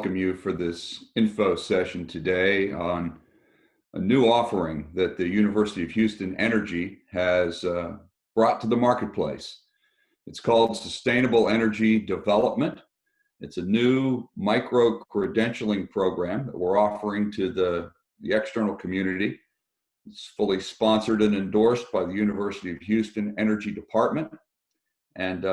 welcome you for this info session today on a new offering that the University of Houston Energy has brought to the marketplace. It's called Sustainable Energy Development. It's a new micro-credentialing program that we're offering to the external community. It's fully sponsored and endorsed by the University of Houston Energy Department. And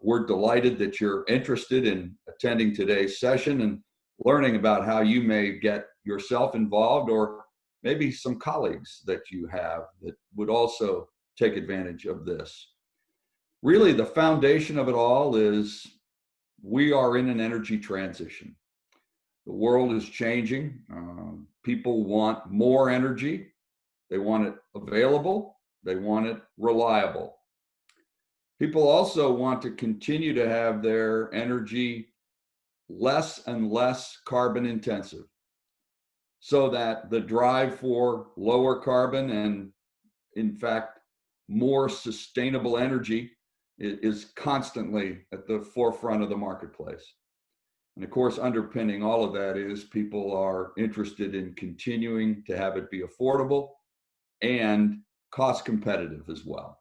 we're delighted that you're interested in attending today's session and learning about how you may get yourself involved, or maybe some colleagues that you have that would also take advantage of this. Really, the foundation of it all is we are in an energy transition. The world is changing. People want more energy. They want it available. They want it reliable. People also want to continue to have their energy less and less carbon intensive, so that the drive for lower carbon and, in fact, more sustainable energy is constantly at the forefront of the marketplace. And of course, underpinning all of that is people are interested in continuing to have it be affordable and cost competitive as well.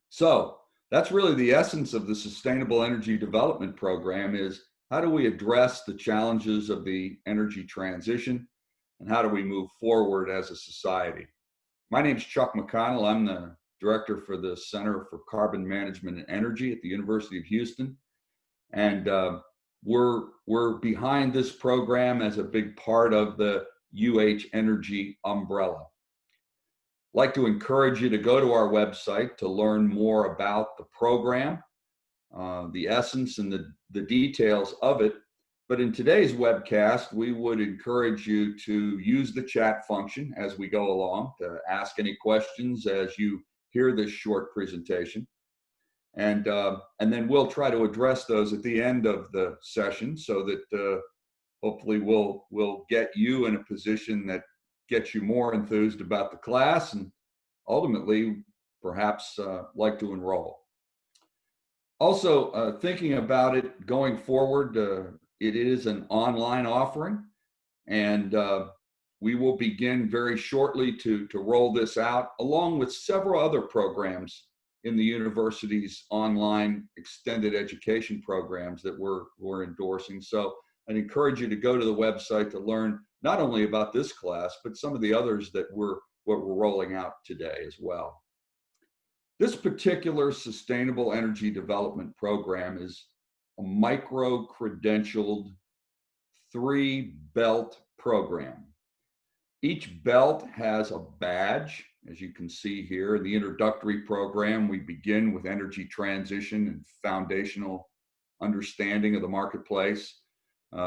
So that's really the essence of the Sustainable Energy Development Program, is how do we address the challenges of the energy transition, and how do we move forward as a society? My name is Chuck McConnell. I'm the director for the Center for Carbon Management and Energy at the University of Houston. And we're behind this program as a big part of the UH Energy umbrella. I'd like to encourage you to go to our website to learn more about the program, the essence and the details of it. But in today's webcast, we would encourage you to use the chat function as we go along to ask any questions as you hear this short presentation. And then we'll try to address those at the end of the session, so that hopefully we'll get you in a position that gets you more enthused about the class and ultimately perhaps like to enroll. Also, thinking about it going forward, it is an online offering, and we will begin very shortly to roll this out, along with several other programs in the university's online extended education programs that we're endorsing. So I'd encourage you to go to the website to learn not only about this class, but some of the others that we're rolling out today as well. This particular Sustainable Energy Development Program is a micro-credentialed 3-belt program. Each belt has a badge, as you can see here. In the introductory program, we begin with energy transition and foundational understanding of the marketplace.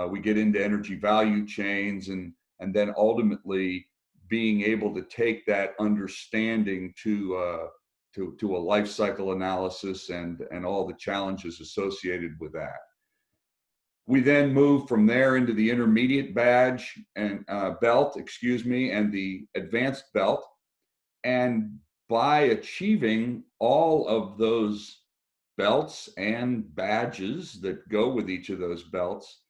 We get into energy value chains, and then ultimately being able to take that understanding to a life cycle analysis and all the challenges associated with that. We then move from there into the intermediate badge and belt, and the advanced belt. And by achieving all of those belts and badges that go with each of those belts,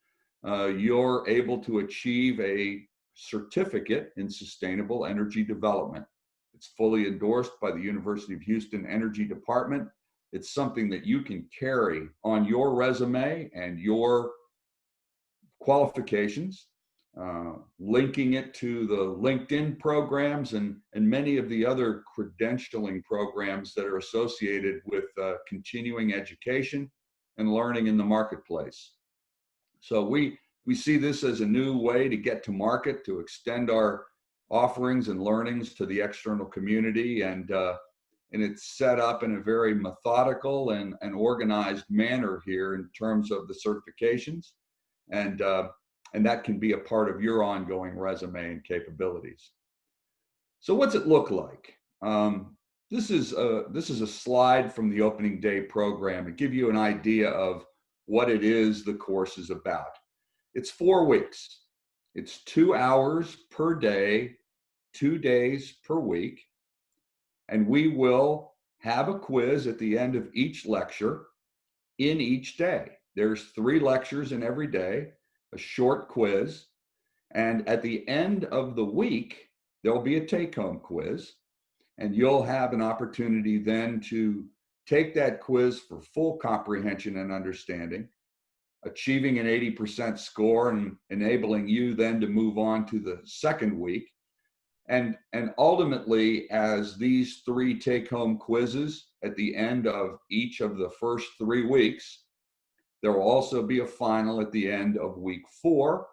you're able to achieve a certificate in sustainable energy development. It's fully endorsed by the University of Houston Energy Department. It's something that you can carry on your resume and your qualifications, linking it to the LinkedIn programs and many of the other credentialing programs that are associated with continuing education and learning in the marketplace. So we see this as a new way to get to market, to extend our offerings and learnings to the external community, and it's set up in a very methodical and organized manner here in terms of the certifications, and that can be a part of your ongoing resume and capabilities. So what's it look like? This is a slide from the opening day program to give you an idea of what it is the course is about. It's 4 weeks. It's 2 hours per day, 2 days per week. And we will have a quiz at the end of each lecture in each day. There's 3 lectures in every day. a short quiz, and at the end of the week, there'll be a take-home quiz, and you'll have an opportunity then to take that quiz for full comprehension and understanding, achieving an 80% score and enabling you then to move on to the second week. And ultimately, as these 3 take-home quizzes at the end of each of the first 3 weeks, there will also be a final at the end of week 4.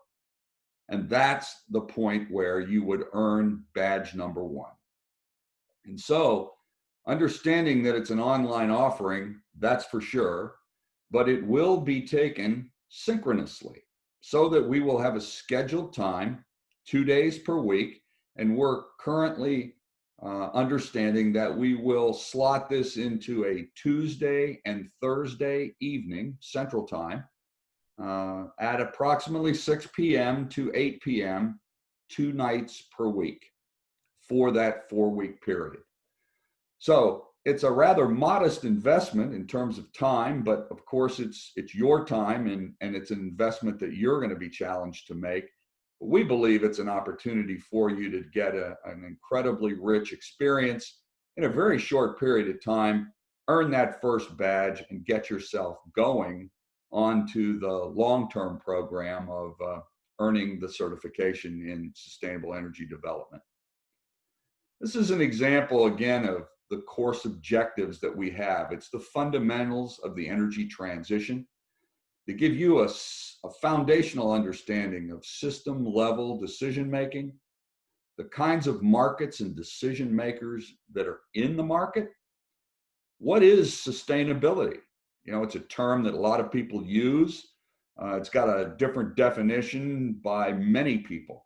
And that's the point where you would earn badge number 1. And so, understanding that it's an online offering, that's for sure, but it will be taken synchronously so that we will have a scheduled time, 2 days per week, and we're currently understanding that we will slot this into a Tuesday and Thursday evening, Central Time, at approximately 6 p.m. to 8 p.m., 2 nights per week for that 4-week period. So it's a rather modest investment in terms of time, but of course it's your time, and it's an investment that you're going to be challenged to make. But we believe it's an opportunity for you to get an incredibly rich experience in a very short period of time, earn that first badge, and get yourself going onto the long-term program of earning the certification in sustainable energy development. This is an example, again, of the course objectives that we have. It's the fundamentals of the energy transition. They give you a foundational understanding of system-level decision-making, the kinds of markets and decision makers that are in the market. What is sustainability? You know, it's a term that a lot of people use. It's got a different definition by many people.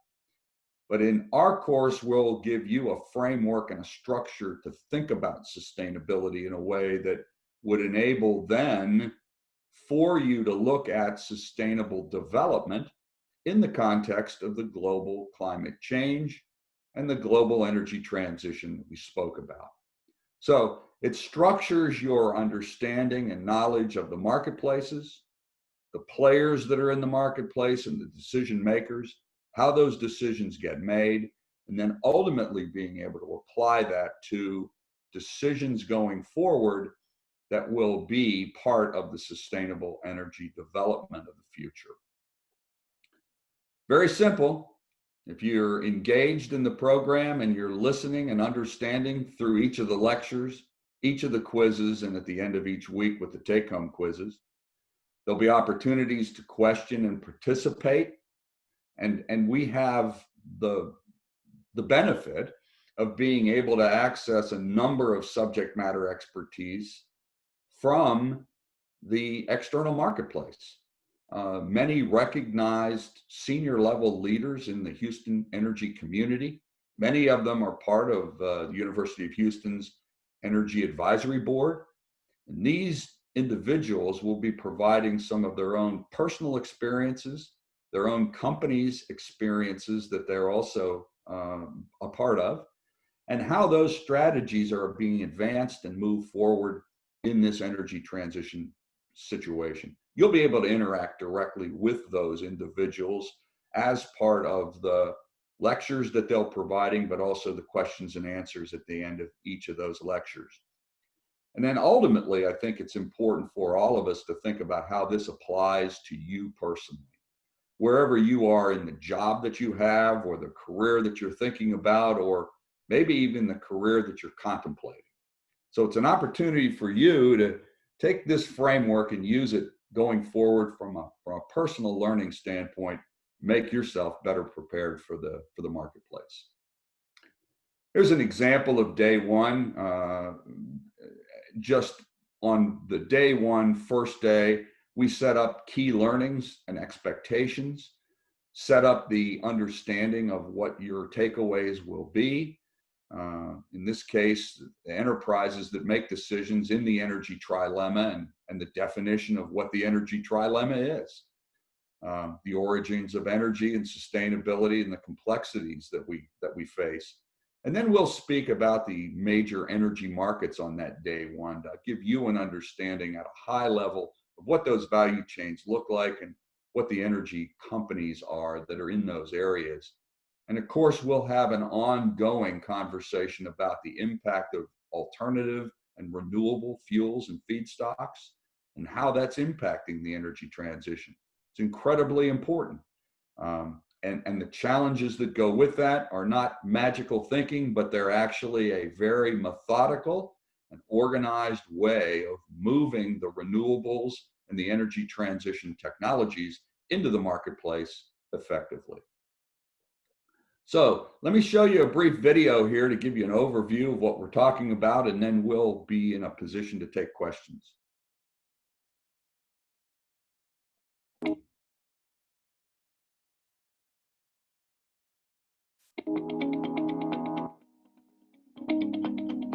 But in our course, we'll give you a framework and a structure to think about sustainability in a way that would enable then for you to look at sustainable development in the context of the global climate change and the global energy transition that we spoke about. So it structures your understanding and knowledge of the marketplaces, the players that are in the marketplace and the decision makers, how those decisions get made, and then ultimately being able to apply that to decisions going forward that will be part of the sustainable energy development of the future. Very simple. If you're engaged in the program and you're listening and understanding through each of the lectures, each of the quizzes, and at the end of each week with the take-home quizzes, there'll be opportunities to question and participate. And we have the benefit of being able to access a number of subject matter expertise from the external marketplace. Many recognized senior level leaders in the Houston energy community. Many of them are part of the University of Houston's Energy Advisory Board. And these individuals will be providing some of their own personal experiences, their own companies' experiences that they're also a part of, and how those strategies are being advanced and moved forward in this energy transition situation. You'll be able to interact directly with those individuals as part of the lectures that they're providing, but also the questions and answers at the end of each of those lectures. And then ultimately, I think it's important for all of us to think about how this applies to you personally. Wherever you are in the job that you have, or the career that you're thinking about, or maybe even the career that you're contemplating. So it's an opportunity for you to take this framework and use it going forward from a personal learning standpoint, make yourself better prepared for the marketplace. Here's an example of day one. Just on the day one, first day, we set up key learnings and expectations, set up the understanding of what your takeaways will be. In this case, the enterprises that make decisions in the Energy Trilemma and the definition of what the Energy Trilemma is, the origins of energy and sustainability and the complexities that we face. And then we'll speak about the major energy markets on that day one to give you an understanding at a high level of what those value chains look like and what the energy companies are that are in those areas. And of course, we'll have an ongoing conversation about the impact of alternative and renewable fuels and feedstocks and how that's impacting the energy transition. It's incredibly important. And the challenges that go with that are not magical thinking, but they're actually a very methodical and organized way of moving the renewables and the energy transition technologies into the marketplace effectively. So let me show you a brief video here to give you an overview of what we're talking about, and then we'll be in a position to take questions.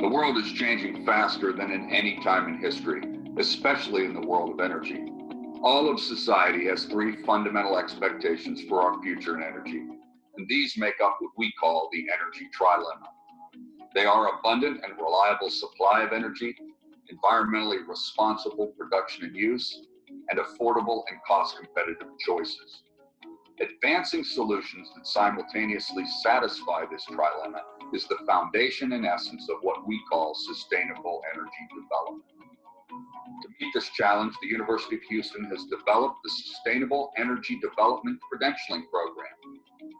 The world is changing faster than in any time in history, especially in the world of energy. All of society has three fundamental expectations for our future in energy, and these make up what we call the Energy Trilemma. They are abundant and reliable supply of energy, environmentally responsible production and use, and affordable and cost-competitive choices. Advancing solutions that simultaneously satisfy this trilemma is the foundation and essence of what we call sustainable energy development. To meet this challenge, the University of Houston has developed the Sustainable Energy Development Credentialing Program.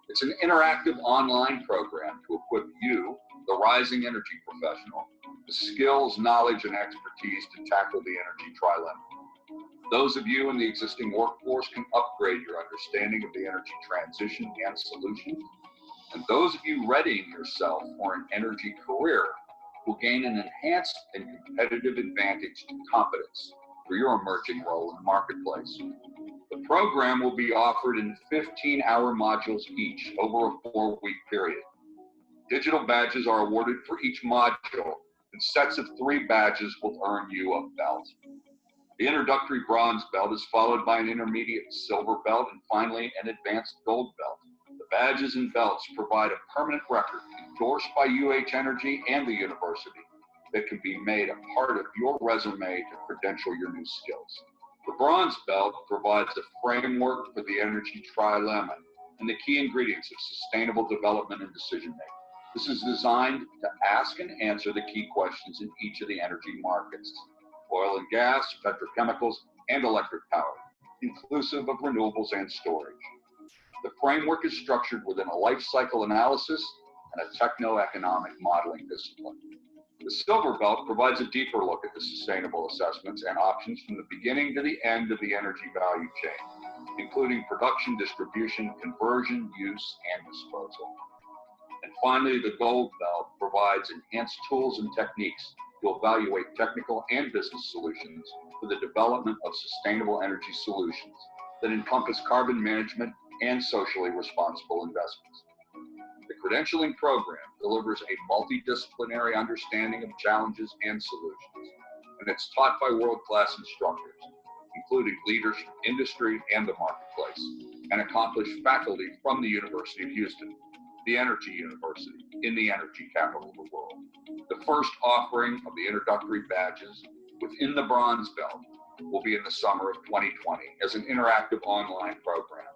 It's an interactive online program to equip you, the rising energy professional, with the skills, knowledge, and expertise to tackle the energy trilemma. Those of you in the existing workforce can upgrade your understanding of the energy transition and solutions. And those of you readying yourself for an energy career will gain an enhanced and competitive advantage and competence for your emerging role in the marketplace. The program will be offered in 15-hour modules each over a 4-week period. Digital badges are awarded for each module, and sets of 3 badges will earn you a belt. The introductory bronze belt is followed by an intermediate silver belt and finally an advanced gold belt. The badges and belts provide a permanent record endorsed by UH Energy and the university that can be made a part of your resume to credential your new skills. The bronze belt provides a framework for the energy trilemma and the key ingredients of sustainable development and decision making. This is designed to ask and answer the key questions in each of the energy markets: oil and gas, petrochemicals, and electric power, inclusive of renewables and storage. The framework is structured within a life cycle analysis and a techno-economic modeling discipline. The silver belt provides a deeper look at the sustainable assessments and options from the beginning to the end of the energy value chain, including production, distribution, conversion, use, and disposal. And finally, the gold belt provides enhanced tools and techniques to evaluate technical and business solutions for the development of sustainable energy solutions that encompass carbon management and socially responsible investments. The credentialing program delivers a multidisciplinary understanding of challenges and solutions, and it's taught by world-class instructors, including leaders from industry and the marketplace, and accomplished faculty from the University of Houston, the Energy University in the energy capital of the world. The first offering of the introductory badges within the bronze belt will be in the summer of 2020 as an interactive online program.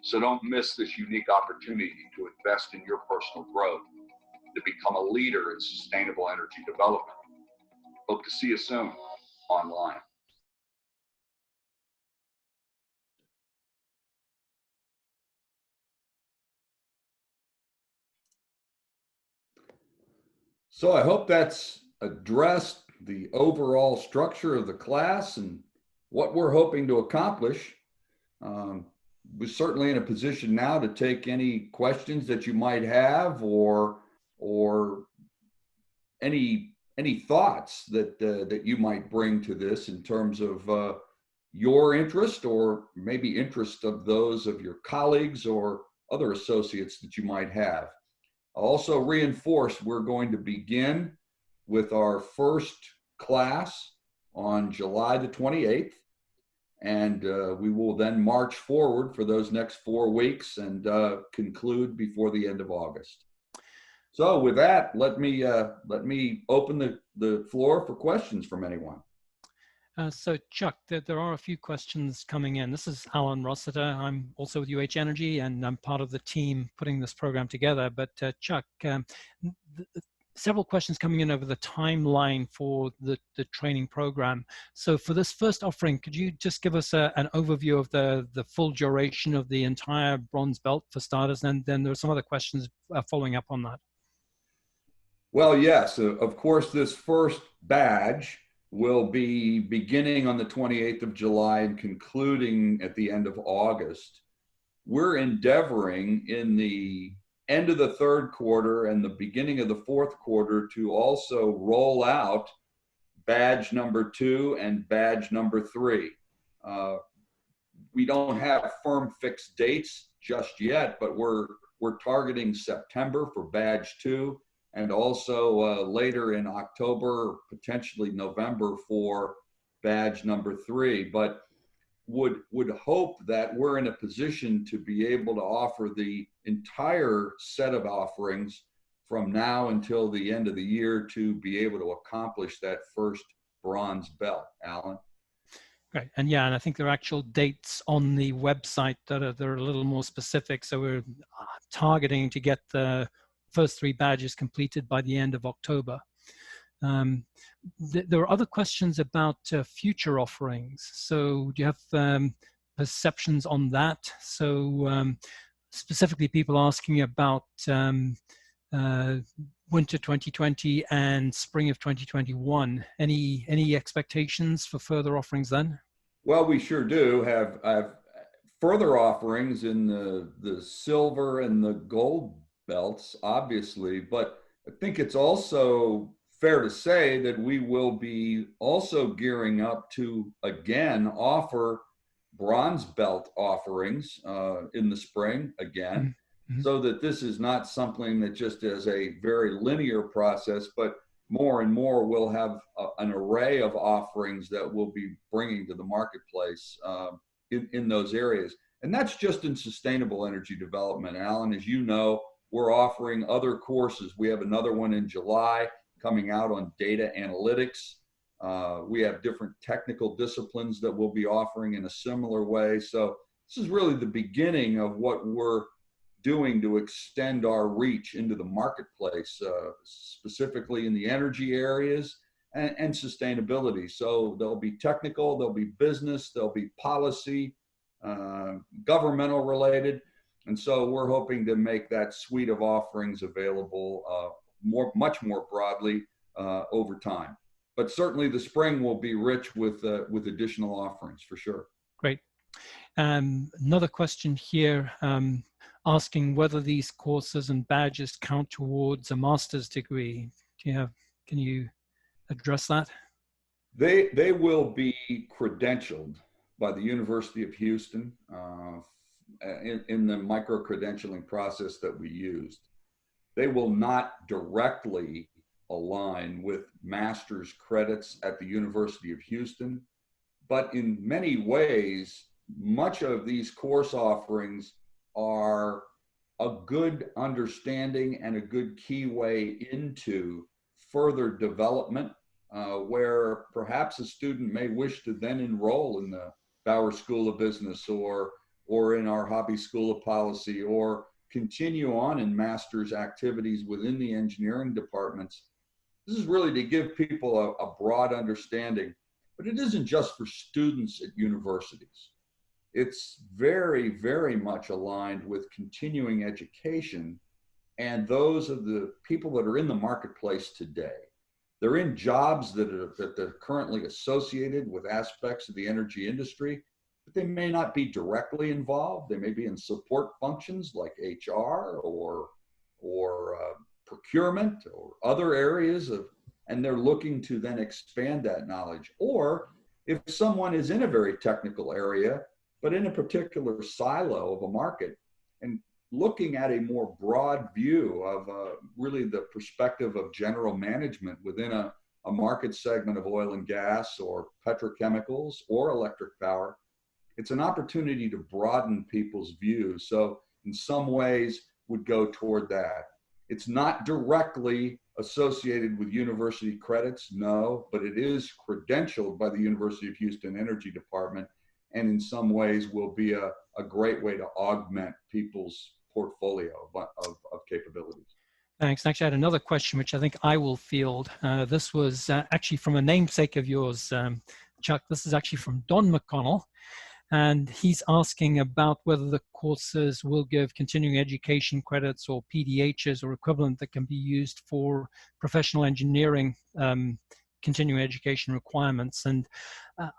So don't miss this unique opportunity to invest in your personal growth, to become a leader in sustainable energy development. Hope to see you soon online. So I hope that's addressed the overall structure of the class and what we're hoping to accomplish. We're certainly in a position now to take any questions that you might have, or any thoughts that you might bring to this in terms of your interest, or maybe interest of those of your colleagues or other associates that you might have. I'll also reinforce we're going to begin with our first class on July the 28th. And we will then march forward for those next 4 weeks and conclude before the end of August. So with that, let me open the floor for questions from anyone. So Chuck, there are a few questions coming in. This is Alan Rossiter. I'm also with UH Energy, and I'm part of the team putting this program together. But Chuck, several questions coming in over the timeline for the training program. So for this first offering, could you just give us an overview of the full duration of the entire bronze belt for starters? And then there are some other questions following up on that. Well, yes, of course, this first badge will be beginning on the 28th of July and concluding at the end of August. We're endeavoring in the end of the third quarter and the beginning of the fourth quarter to also roll out badge number 2 and badge number 3. We don't have firm fixed dates just yet, but we're targeting September for badge 2 and also later in October, potentially November for badge number 3. But would hope that we're in a position to be able to offer the entire set of offerings from now until the end of the year to be able to accomplish that first bronze belt, Alan. Right, and yeah, and I think there are actual dates on the website that are a little more specific. So we're targeting to get the first 3 badges completed by the end of October. There are other questions about future offerings. So do you have perceptions on that? So specifically people asking about winter 2020 and spring of 2021. Any expectations for further offerings then? Well, we sure do have further offerings in the silver and the gold belts, obviously, but I think it's also fair to say that we will be also gearing up to again offer bronze belt offerings in the spring again, so that this is not something that just is a very linear process, but more and more we'll have an array of offerings that we'll be bringing to the marketplace in those areas. And that's just in sustainable energy development. Alan, as you know, we're offering other courses. We have another one in July coming out on data analytics. We have different technical disciplines that we'll be offering in a similar way. So this is really the beginning of what we're doing to extend our reach into the marketplace, specifically in the energy areas and sustainability. So there'll be technical, there'll be business, there'll be policy, governmental related. And so we're hoping to make that suite of offerings available much more broadly over time. But certainly the spring will be rich with additional offerings for sure. Great. Another question here asking whether these courses and badges count towards a master's degree. Can you address that? They will be credentialed by the University of Houston in the micro-credentialing process that we used. They will not directly align with master's credits at the University of Houston, but in many ways, much of these course offerings are a good understanding and a good key way into further development, where perhaps a student may wish to then enroll in the Bauer School of Business or in our Hobby School of Policy, or continue on in master's activities within the engineering departments. This is really to give people a broad understanding, but it isn't just for students at universities. It's very, very much aligned with continuing education and those of the people that are in the marketplace today. They're in jobs that are currently associated with aspects of the energy industry, but they may not be directly involved. They may be in support functions like HR or procurement or other areas and they're looking to then expand that knowledge. Or if someone is in a very technical area, but in a particular silo of a market, and looking at a more broad view of really the perspective of general management within a market segment of oil and gas or petrochemicals or electric power, it's an opportunity to broaden people's views. So in some ways would go toward that. It's not directly associated with university credits, no, but it is credentialed by the University of Houston Energy Department, and in some ways will be a great way to augment people's portfolio of capabilities. Thanks. Actually, I had another question, which I think I will field. This was actually from a namesake of yours, Chuck. This is actually from Don McConnell. And he's asking about whether the courses will give continuing education credits or PDHs or equivalent that can be used for professional engineering continuing education requirements. And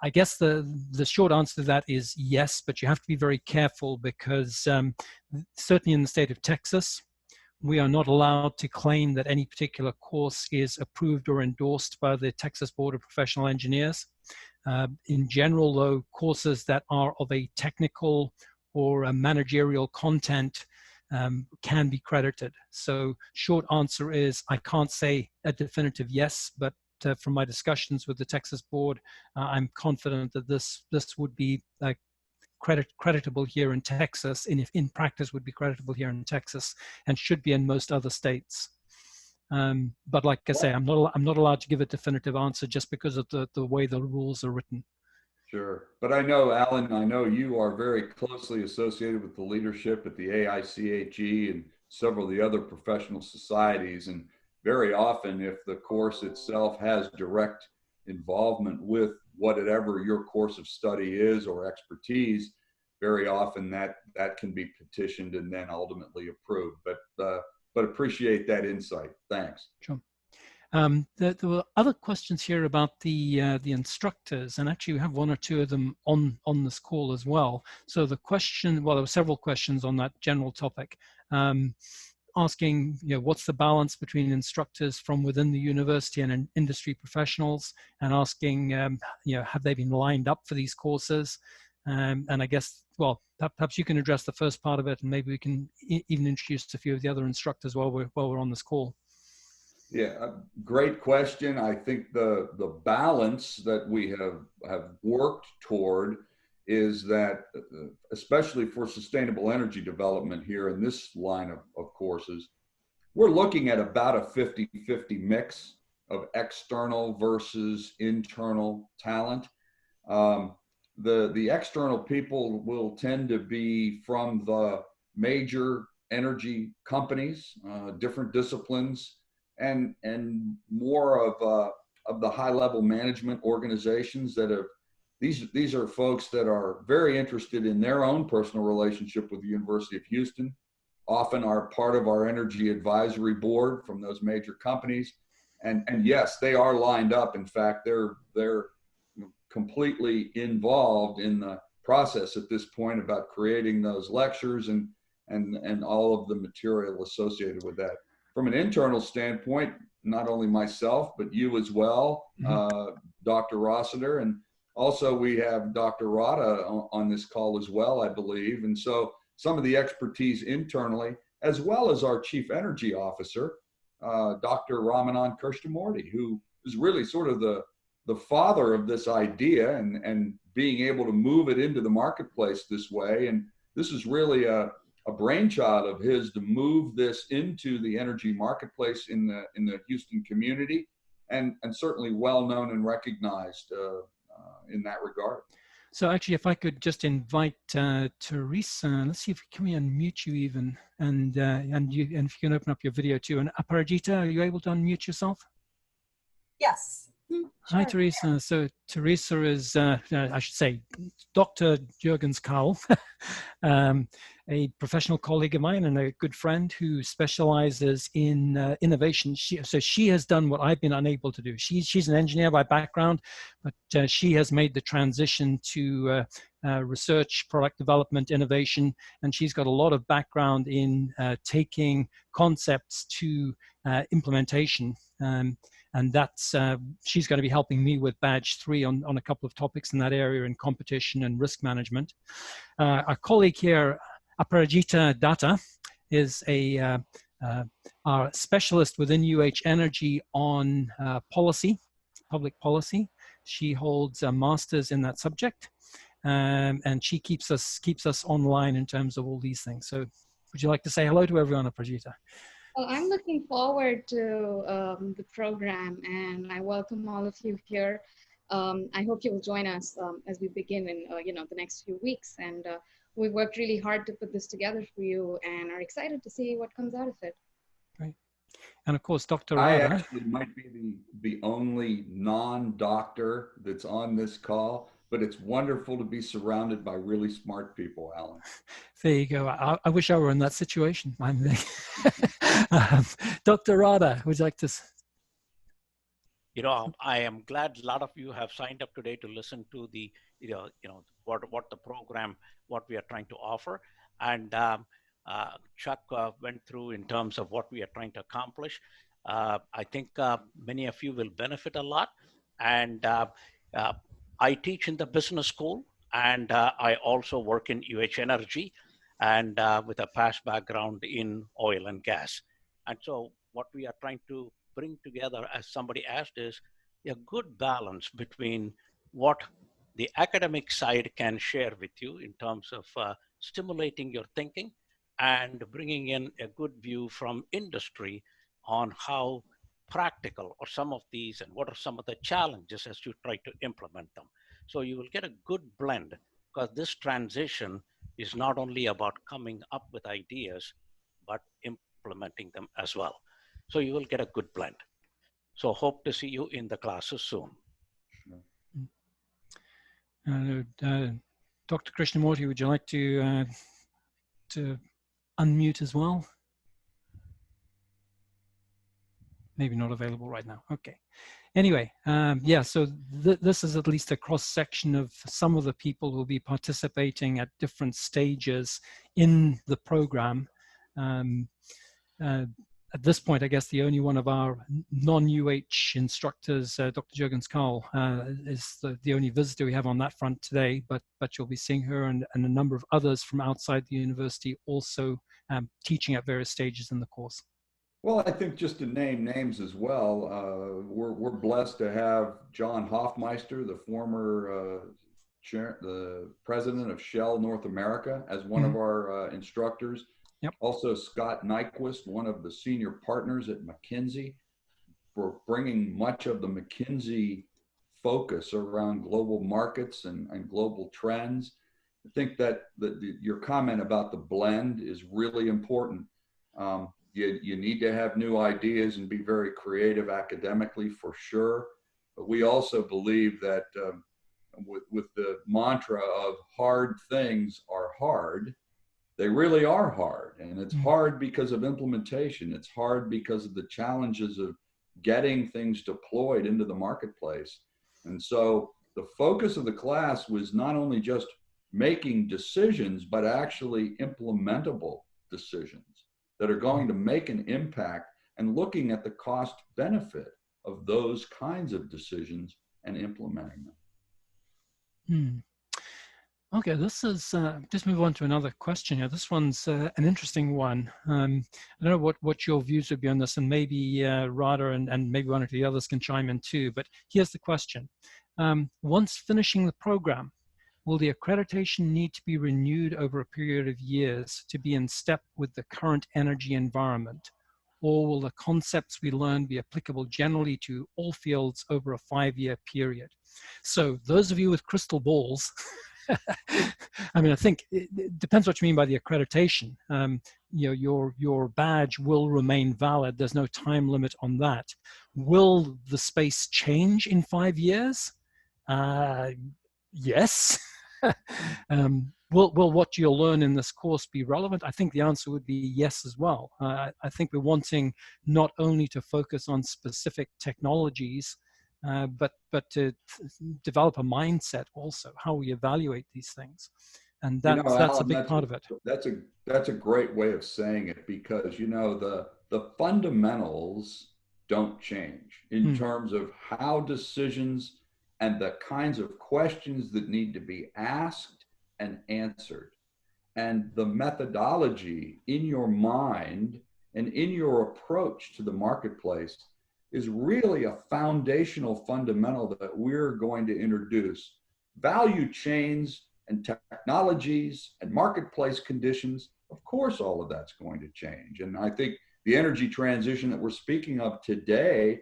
I guess the short answer to that is yes, but you have to be very careful because certainly in the state of Texas, we are not allowed to claim that any particular course is approved or endorsed by the Texas Board of Professional Engineers. In general, though, courses that are of a technical or a managerial content can be credited. So short answer is I can't say a definitive yes, but from my discussions with the Texas Board, I'm confident that this would be creditable here in Texas, and if in practice would be creditable here in Texas and should be in most other states. But like I say, I'm not allowed to give a definitive answer just because of the way the rules are written. Sure. But I know, Alan, I know you are very closely associated with the leadership at the AICHE and several of the other professional societies. And very often, if the course itself has direct involvement with whatever your course of study is or expertise, very often that can be petitioned and then ultimately approved. But appreciate that insight. Thanks. Sure. There were other questions here about the instructors, and actually we have one or two of them on this call as well. So the question, well, there were several questions on that general topic, asking, what's the balance between instructors from within the university and industry professionals, and asking, have they been lined up for these courses? And I guess, well, perhaps you can address the first part of it, and maybe we can even introduce a few of the other instructors while we're on this call. Yeah, great question. I think the balance that we have worked toward is that, especially for sustainable energy development here in this line of courses, we're looking at about a 50-50 mix of external versus internal talent. The external people will tend to be from the major energy companies, different disciplines, and more of the high level management organizations that have, these are folks that are very interested in their own personal relationship with the University of Houston, often are part of our energy advisory board from those major companies. And yes, they are lined up. In fact, they're completely involved in the process at this point about creating those lectures and all of the material associated with that. From an internal standpoint, not only myself, but you as well, Dr. Rossiter, and also we have Dr. Arata on this call as well, I believe. And so some of the expertise internally, as well as our Chief Energy Officer, Dr. Ramanan Krishnamurti, who is really sort of the father of this idea and being able to move it into the marketplace this way. And this is really a brainchild of his to move this into the energy marketplace in the Houston community, and certainly well known and recognized in that regard. So actually, if I could just invite Teresa, let's see if can we unmute you even, and if you can open up your video too. And Paradiso, are you able to unmute yourself? Yes. Hi, Teresa. So Teresa is, I should say, Dr. Jürgens Kahl, a professional colleague of mine and a good friend who specializes in innovation. So she has done what I've been unable to do. She's an engineer by background, but she has made the transition to research, product development, innovation, and she's got a lot of background in taking concepts to implementation. And that's, she's going to be helping me with badge 3 on a couple of topics in that area in competition and risk management. Our colleague here, Aparajita Datta, is our specialist within UH Energy on policy, public policy. She holds a master's in that subject, and she keeps us online in terms of all these things. So would you like to say hello to everyone, Aparajita? Well, I'm looking forward to the program, and I welcome all of you here. I hope you will join us as we begin in the next few weeks. And we've worked really hard to put this together for you, and are excited to see what comes out of it. Great. And of course, Dr. I Arata. actually might be the only non-doctor that's on this call, but it's wonderful to be surrounded by really smart people, Alan. There you go. I wish I were in that situation. Dr. Arata, would you like to? I am glad a lot of you have signed up today to listen to the, what the program, what we are trying to offer. And Chuck went through in terms of what we are trying to accomplish. I think many of you will benefit a lot. And I teach in the business school, and I also work in UH Energy, and with a past background in oil and gas. And so what we are trying to bring together, as somebody asked, is a good balance between what the academic side can share with you in terms of stimulating your thinking and bringing in a good view from industry on how practical are some of these and what are some of the challenges as you try to implement them. So you will get a good blend, because this transition is not only about coming up with ideas, but implementing them as well. So you will get a good blend. So hope to see you in the classes soon. Dr. Krishnamurti, would you like to unmute as well? Maybe not available right now. Okay. Anyway, yeah, so this is at least a cross-section of some of the people who will be participating at different stages in the program. At this point, I guess the only one of our non-UH instructors, Dr. Jürgens Karl, is the only visitor we have on that front today, but you'll be seeing her and a number of others from outside the university also teaching at various stages in the course. Well, I think just to name names as well, we're blessed to have John Hoffmeister, the former the president of Shell North America, as one of our instructors. Yep. Also, Scott Nyquist, one of the senior partners at McKinsey, for bringing much of the McKinsey focus around global markets and global trends. I think that your comment about the blend is really important. You need to have new ideas and be very creative academically, for sure. But we also believe that with the mantra of hard things are hard, they really are hard. And it's hard because of implementation. It's hard because of the challenges of getting things deployed into the marketplace. And so the focus of the class was not only just making decisions, but actually implementable decisions that are going to make an impact, and looking at the cost benefit of those kinds of decisions and implementing them. Okay, this is, just move on to another question here. This one's an interesting one. I don't know what your views would be on this, and maybe Rada and maybe one or the others can chime in too, but here's the question. Once finishing the program, will the accreditation need to be renewed over a period of years to be in step with the current energy environment? Or will the concepts we learn be applicable generally to all fields over a 5-year period? So those of you with crystal balls, I mean, I think it depends what you mean by the accreditation. Your badge will remain valid. There's no time limit on that. Will the space change in 5 years? Yes. Will what you'll learn in this course be relevant? I think the answer would be yes as well. I think we're wanting not only to focus on specific technologies, but to develop a mindset also, how we evaluate these things. And that's Alan, a big part of it. That's a great way of saying it, because the fundamentals don't change in terms of how decisions and the kinds of questions that need to be asked and answered, and the methodology in your mind and in your approach to the marketplace is really a foundational fundamental that we're going to introduce. Value chains and technologies and marketplace conditions, of course, all of that's going to change. And I think the energy transition that we're speaking of today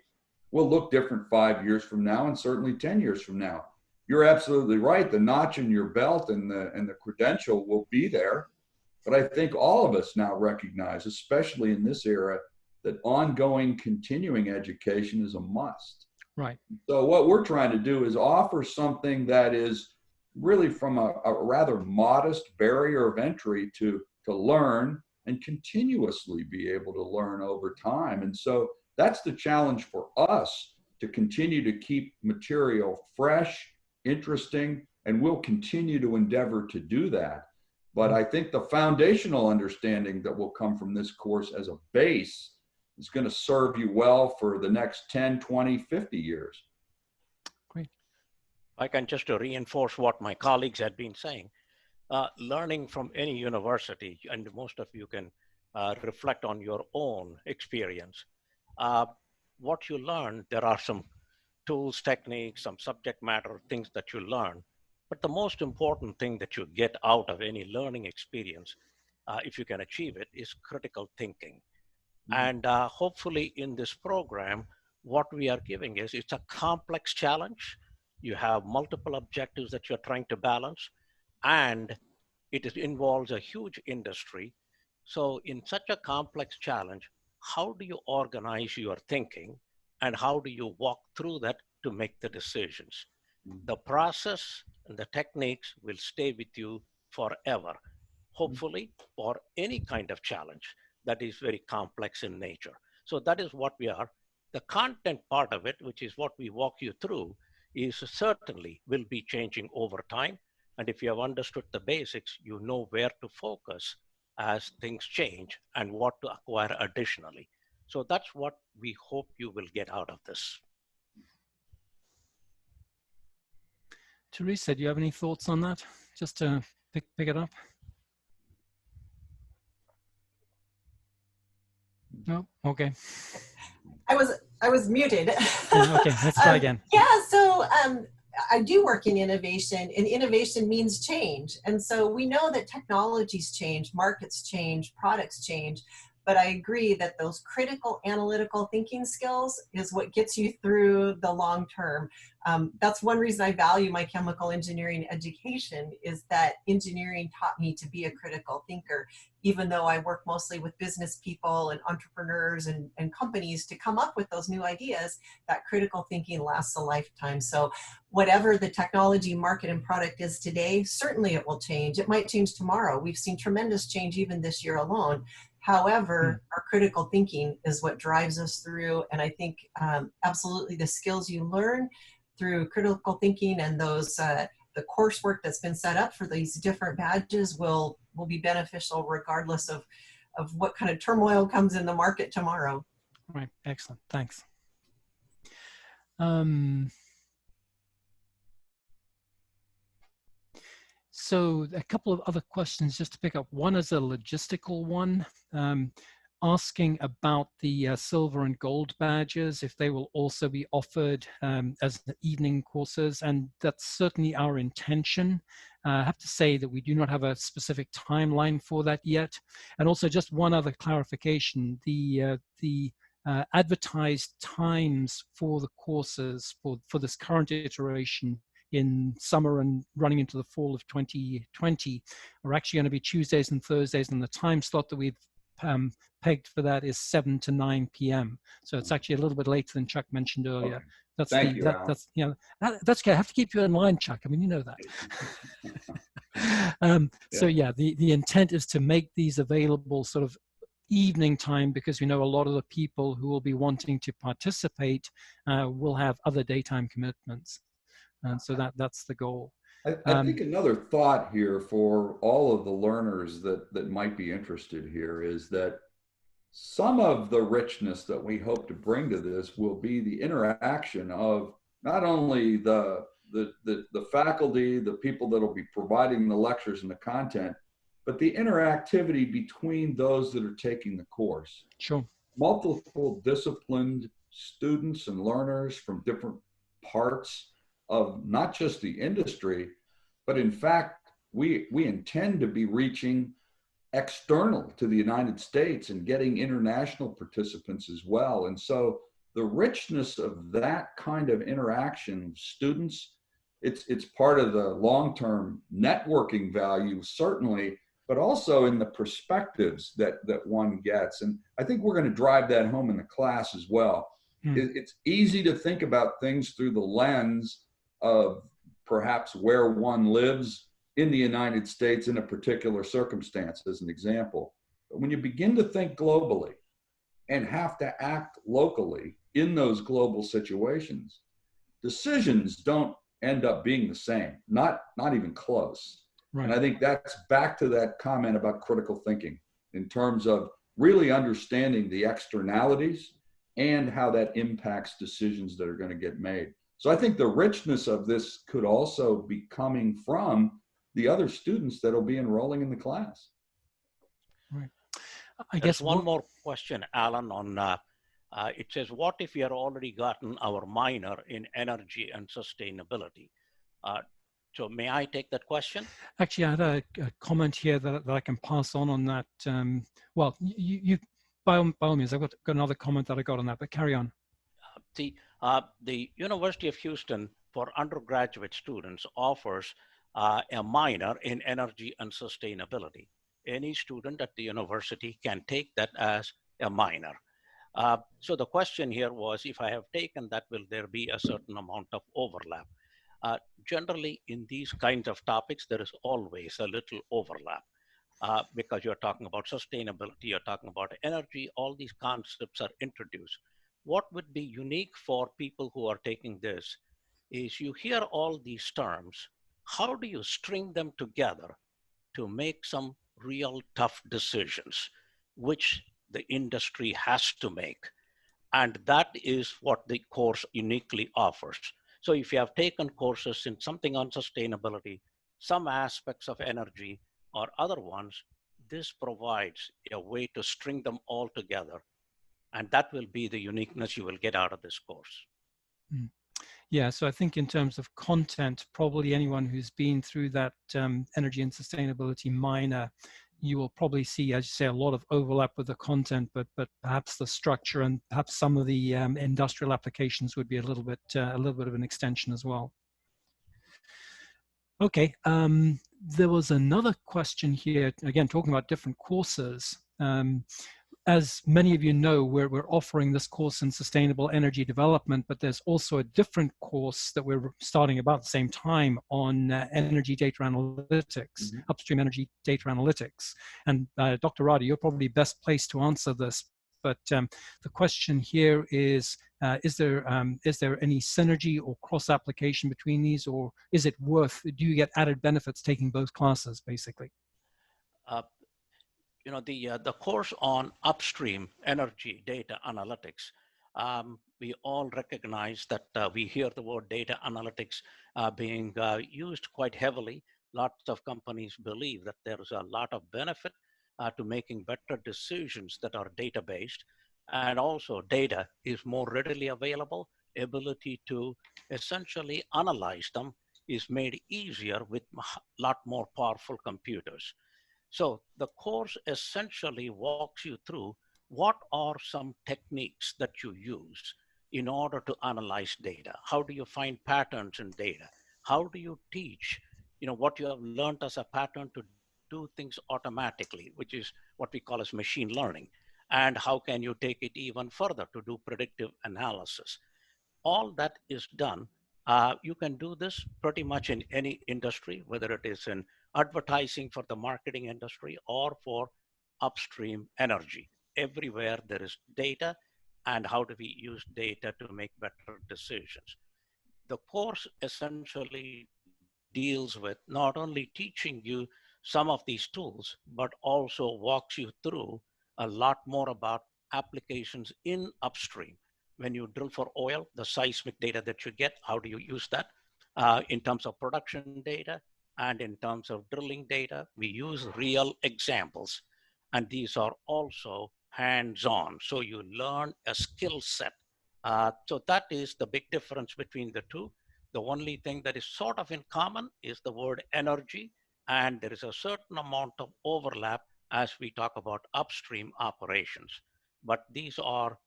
will look different 5 years from now and certainly 10 years from now. You're absolutely right. The notch in your belt and the credential will be there. But I think all of us now recognize, especially in this era, that ongoing continuing education is a must. Right. So what we're trying to do is offer something that is really from a rather modest barrier of entry to learn and continuously be able to learn over time. And so that's the challenge for us, to continue to keep material fresh, interesting, and we'll continue to endeavor to do that. But I think the foundational understanding that will come from this course as a base is going to serve you well for the next 10, 20, 50 years. Great. I can just to reinforce what my colleagues had been saying. Learning from any university, and most of you can reflect on your own experience. What you learn, there are some tools, techniques, some subject matter, things that you learn. But the most important thing that you get out of any learning experience, if you can achieve it, is critical thinking. And hopefully in this program, what we are giving is, it's a complex challenge. You have multiple objectives that you're trying to balance, and involves a huge industry. So in such a complex challenge, how do you organize your thinking and how do you walk through that to make the decisions? The process and the techniques will stay with you forever, hopefully, for any kind of challenge that is very complex in nature. So that is what we are. The content part of it, which is what we walk you through, is certainly will be changing over time. And if you have understood the basics, you know where to focus as things change and what to acquire additionally. So that's what we hope you will get out of this. Teresa, do you have any thoughts on that? Just to pick it up. No? Okay. I was muted. Yeah, okay, let's try again. Yeah, so I do work in innovation, and innovation means change. And so we know that technologies change, markets change, products change. But I agree that those critical analytical thinking skills is what gets you through the long term. That's one reason I value my chemical engineering education, is that engineering taught me to be a critical thinker, even though I work mostly with business people and entrepreneurs and companies to come up with those new ideas. That critical thinking lasts a lifetime. So whatever the technology, market, and product is today, certainly it will change. It might change tomorrow. We've seen tremendous change even this year alone. However, our critical thinking is what drives us through. And I think absolutely the skills you learn through critical thinking and those the coursework that's been set up for these different badges will be beneficial regardless of what kind of turmoil comes in the market tomorrow. Right, excellent, thanks. So a couple of other questions just to pick up. One is a logistical one, asking about the silver and gold badges, if they will also be offered as evening courses, and that's certainly our intention. I have to say that we do not have a specific timeline for that yet. And also just one other clarification, the advertised times for the courses for this current iteration in summer and running into the fall of 2020 are actually going to be Tuesdays and Thursdays, and the time slot that we've pegged for that is 7 to 9 p.m. So it's actually a little bit later than Chuck mentioned earlier. Okay. That's Thank you, Al. that's that's okay. I have to keep you in line, Chuck. I mean, you know that. So yeah, the intent is to make these available sort of evening time, because we know a lot of the people who will be wanting to participate will have other daytime commitments. And so that's the goal. I think another thought here for all of the learners that might be interested here is that some of the richness that we hope to bring to this will be the interaction of not only the faculty, the people that will be providing the lectures and the content, but the interactivity between those that are taking the course. Sure. Multiple disciplined students and learners from different parts of not just the industry, but in fact, we intend to be reaching external to the United States and getting international participants as well. And so the richness of that kind of interaction, students, it's part of the long-term networking value, certainly, but also in the perspectives that one gets. And I think we're going to drive that home in the class as well. It's easy to think about things through the lens of perhaps where one lives in the United States in a particular circumstance, as an example. But when you begin to think globally and have to act locally in those global situations, decisions don't end up being the same, not even close. Right. And I think that's back to that comment about critical thinking in terms of really understanding the externalities and how that impacts decisions that are going to get made. So I think the richness of this could also be coming from the other students that will be enrolling in the class. Right. I guess one more question, Alan, on it says, what if we have already gotten our minor in energy and sustainability? So may I take that question? Actually, I had a comment here that I can pass on that. Well, you by all means, I've got another comment that I got on that, but carry on. The University of Houston for undergraduate students offers a minor in energy and sustainability. Any student at the university can take that as a minor. So the question here was, if I have taken that, will there be a certain amount of overlap? Generally, in these kinds of topics, there is always a little overlap because you're talking about sustainability, you're talking about energy, all these concepts are introduced. What would be unique for people who are taking this is you hear all these terms, how do you string them together to make some real tough decisions, which the industry has to make? And that is what the course uniquely offers. So if you have taken courses in something on sustainability, some aspects of energy, or other ones, this provides a way to string them all together. And that will be the uniqueness you will get out of this course. Yeah, so I think in terms of content, probably anyone who's been through that energy and sustainability minor, you will probably see, as you say, a lot of overlap with the content, but perhaps the structure and perhaps some of the industrial applications would be a little bit of an extension as well. Okay, there was another question here, again, talking about different courses. As many of you know, we're offering this course in sustainable energy development, but there's also a different course that we're starting about the same time on energy data analytics, upstream energy data analytics. And Dr. Arata, you're probably best placed to answer this. But the question here is there any synergy or cross-application between these, or is it worth, do you get added benefits taking both classes, basically? The course on upstream energy data analytics, we all recognize that we hear the word data analytics being used quite heavily. Lots of companies believe that there is a lot of benefit to making better decisions that are data-based. And also data is more readily available. Ability to essentially analyze them is made easier with a lot more powerful computers. So the course essentially walks you through what are some techniques that you use in order to analyze data. How do you find patterns in data? How do you teach, what you have learned as a pattern to do things automatically, which is what we call as machine learning. And how can you take it even further to do predictive analysis? All that is done. You can do this pretty much in any industry, whether it is in advertising for the marketing industry or for upstream energy. Everywhere there is data, and how do we use data to make better decisions? The course essentially deals with not only teaching you some of these tools, but also walks you through a lot more about applications in upstream. When you drill for oil, the seismic data that you get, how do you use that? In terms of production data and in terms of drilling data, we use real examples. And these are also hands-on. So you learn a skill set. So that is the big difference between the two. The only thing that is sort of in common is the word energy, and there is a certain amount of overlap as we talk about upstream operations. But these are,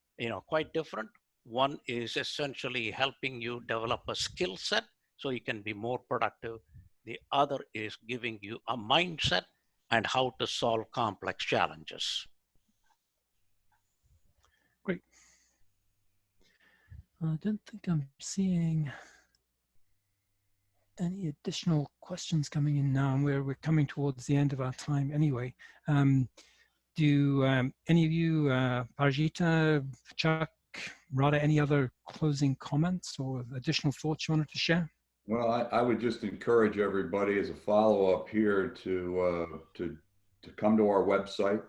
quite different. One is essentially helping you develop a skill set so you can be more productive. The other is giving you a mindset and how to solve complex challenges. Great. I don't think I'm seeing any additional questions coming in now, and we're coming towards the end of our time anyway. Do any of you, Parajita, Chuck, Radha, any other closing comments or additional thoughts you wanted to share? Well, I would just encourage everybody as a follow-up here to come to our website,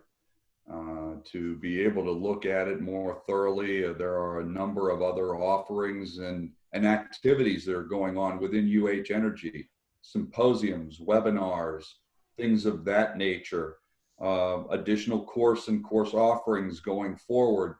to be able to look at it more thoroughly. There are a number of other offerings and activities that are going on within UH Energy, symposiums, webinars, things of that nature, additional course and course offerings going forward.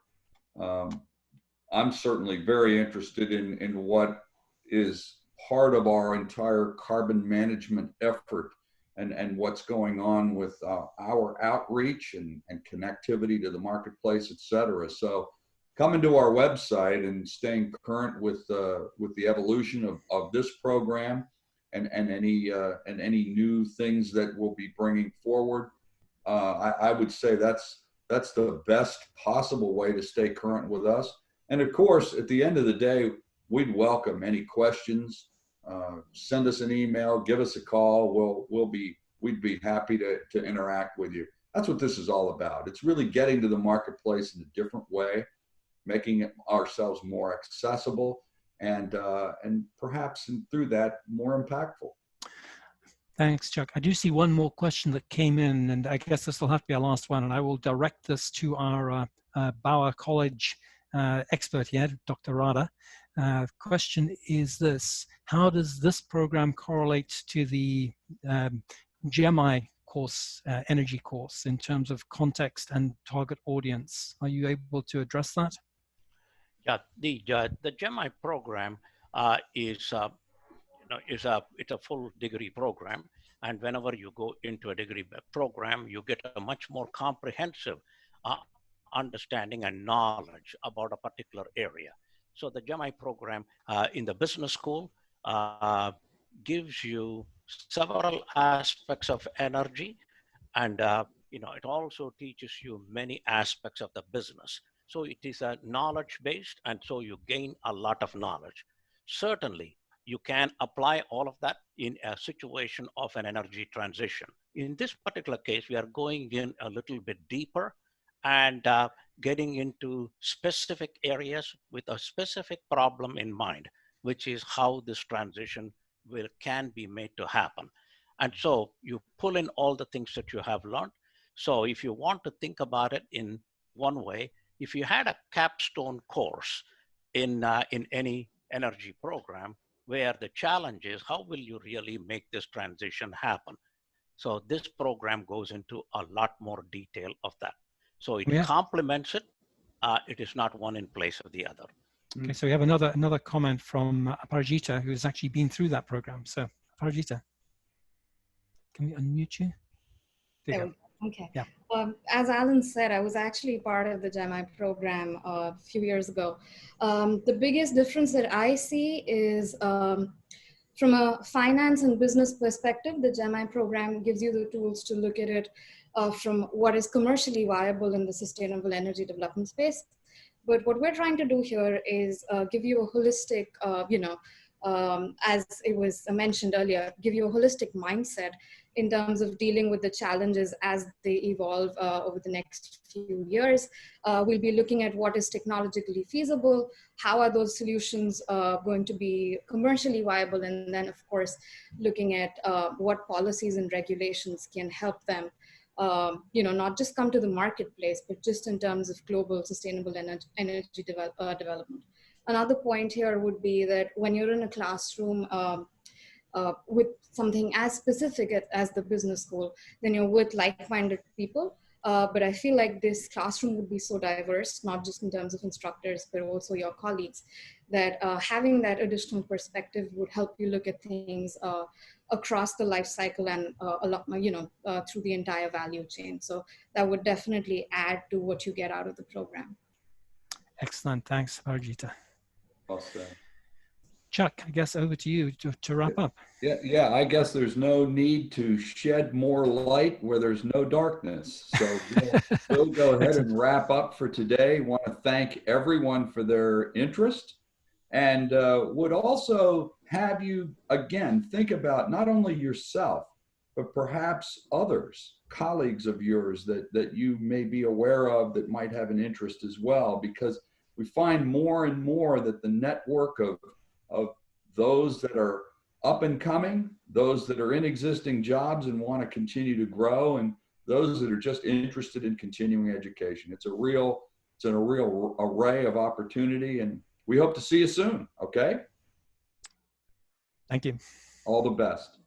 I'm certainly very interested in what is part of our entire carbon management effort and what's going on with our outreach and connectivity to the marketplace, et cetera. So coming to our website and staying current with the evolution of this program and any new things that we'll be bringing forward, I would say that's the best possible way to stay current with us. And of course, at the end of the day, we'd welcome any questions. Send us an email, give us a call. We'd be happy to interact with you. That's what this is all about. It's really getting to the marketplace in a different way, making ourselves more accessible, and perhaps through that more impactful. Thanks, Chuck. I do see one more question that came in, and I guess this will have to be our last one, and I will direct this to our Bauer College expert here, Dr. Arata. Question is this: how does this program correlate to the GEMI course, energy course, in terms of context and target audience? Are you able to address that? Yeah, the GEMI program is it's a full degree program, and whenever you go into a degree program, you get a much more comprehensive understanding and knowledge about a particular area. So the GEMI program in the business school gives you several aspects of energy, and it also teaches you many aspects of the business. So it is a knowledge based, and so you gain a lot of knowledge. Certainly, you can apply all of that in a situation of an energy transition. In this particular case, we are going in a little bit deeper and getting into specific areas with a specific problem in mind, which is how this transition can be made to happen. And so you pull in all the things that you have learned. So if you want to think about it in one way, if you had a capstone course in any energy program, where the challenge is, how will you really make this transition happen? So this program goes into a lot more detail of that. So it complements it. It is not one in place of the other. Okay, so we have another comment from Parajita, who's actually been through that program. So Parajita, can we unmute you? There you go. Okay. Yeah. As Alan said, I was actually part of the GEMI program a few years ago. The biggest difference that I see is from a finance and business perspective, the GEMI program gives you the tools to look at it from what is commercially viable in the sustainable energy development space. But what we're trying to do here is give you a holistic, as it was mentioned earlier, give you a holistic mindset in terms of dealing with the challenges as they evolve over the next few years. We'll be looking at what is technologically feasible, how are those solutions going to be commercially viable, and then of course, looking at what policies and regulations can help them not just come to the marketplace, but just in terms of global sustainable energy development. Another point here would be that when you're in a classroom with something as specific as the business school, then you're with like-minded people. But I feel like this classroom would be so diverse, not just in terms of instructors, but also your colleagues, that having that additional perspective would help you look at things across the life cycle and a lot, through the entire value chain. So that would definitely add to what you get out of the program. Excellent. Thanks, Parajita. Well said. Chuck, I guess over to you to wrap up. Yeah, I guess there's no need to shed more light where there's no darkness. So we'll go ahead and wrap up for today. Want to thank everyone for their interest, and would also have you, again, think about not only yourself, but perhaps others, colleagues of yours that you may be aware of that might have an interest as well, because we find more and more that the network of those that are up and coming, those that are in existing jobs and want to continue to grow, and those that are just interested in continuing education. It's a real array of opportunity, and we hope to see you soon. Okay? Thank you. All the best.